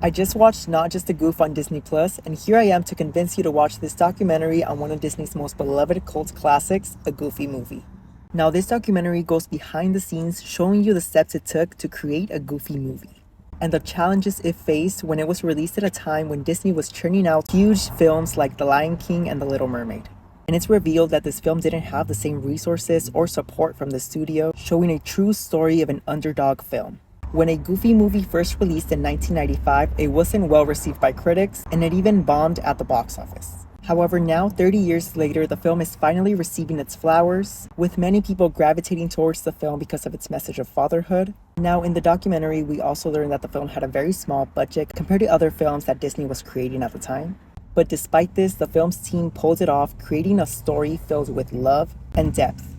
I just watched Not Just a Goof on Disney Plus, and here I am to convince you to watch this documentary on one of Disney's most beloved cult classics, A Goofy Movie. Now, this documentary goes behind the scenes, showing you the steps it took to create a Goofy movie, and the challenges it faced when it was released at a time when Disney was churning out huge films like The Lion King and The Little Mermaid. And it's revealed that this film didn't have the same resources or support from the studio, showing a true story of an underdog film. When A Goofy Movie first released in 1995, it wasn't well received by critics, and it even bombed at the box office. However, now 30 years later, the film is finally receiving its flowers, with many people gravitating towards the film because of its message of fatherhood. Now, in the documentary, we also learn that the film had a very small budget compared to other films that Disney was creating at the time. But despite this, the film's team pulled it off, creating a story filled with love and depth.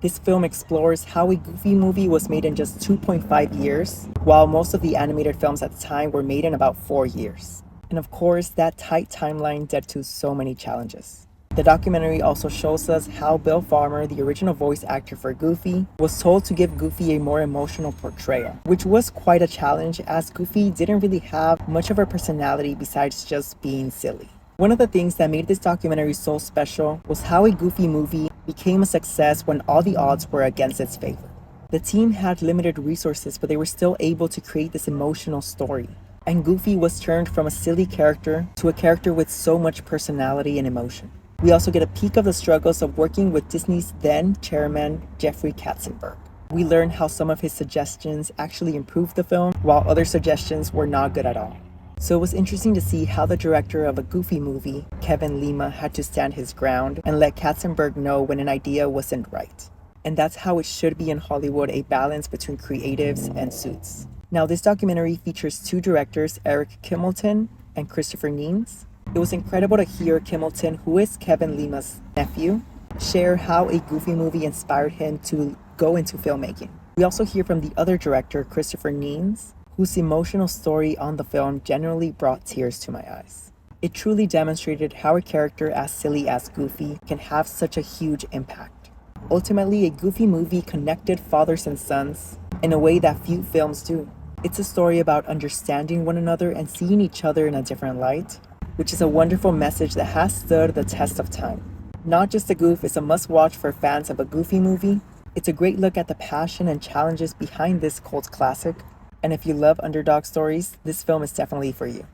This film explores how a Goofy movie was made in just 2.5 years, while most of the animated films at the time were made in about 4 years. And of course, that tight timeline led to so many challenges. The documentary also shows us how Bill Farmer, the original voice actor for Goofy, was told to give Goofy a more emotional portrayal, which was quite a challenge as Goofy didn't really have much of a personality besides just being silly. One of the things that made this documentary so special was how A Goofy Movie became a success when all the odds were against its favor. The team had limited resources, but they were still able to create this emotional story. And Goofy was turned from a silly character to a character with so much personality and emotion. We also get a peek of the struggles of working with Disney's then chairman, Jeffrey Katzenberg. We learn how some of his suggestions actually improved the film, while other suggestions were not good at all. So it was interesting to see how the director of A Goofy Movie, Kevin Lima, had to stand his ground and let Katzenberg know when an idea wasn't right. And that's how it should be in Hollywood, a balance between creatives and suits. Now, this documentary features two directors, Eric Kimmelton and Christopher Neens. It was incredible to hear Kimmelton, who is Kevin Lima's nephew, share how A Goofy Movie inspired him to go into filmmaking. We also hear from the other director, Christopher Neens, whose emotional story on the film genuinely brought tears to my eyes. It truly demonstrated how a character as silly as Goofy can have such a huge impact. Ultimately, A Goofy Movie connected fathers and sons in a way that few films do. It's a story about understanding one another and seeing each other in a different light, which is a wonderful message that has stood the test of time. Not Just a Goof is a must-watch for fans of A Goofy Movie. It's a great look at the passion and challenges behind this cult classic, and if you love underdog stories, this film is definitely for you.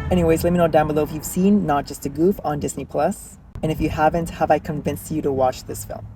Anyways, let me know down below if you've seen Not Just a Goof on Disney Plus, and if you haven't, have I convinced you to watch this film?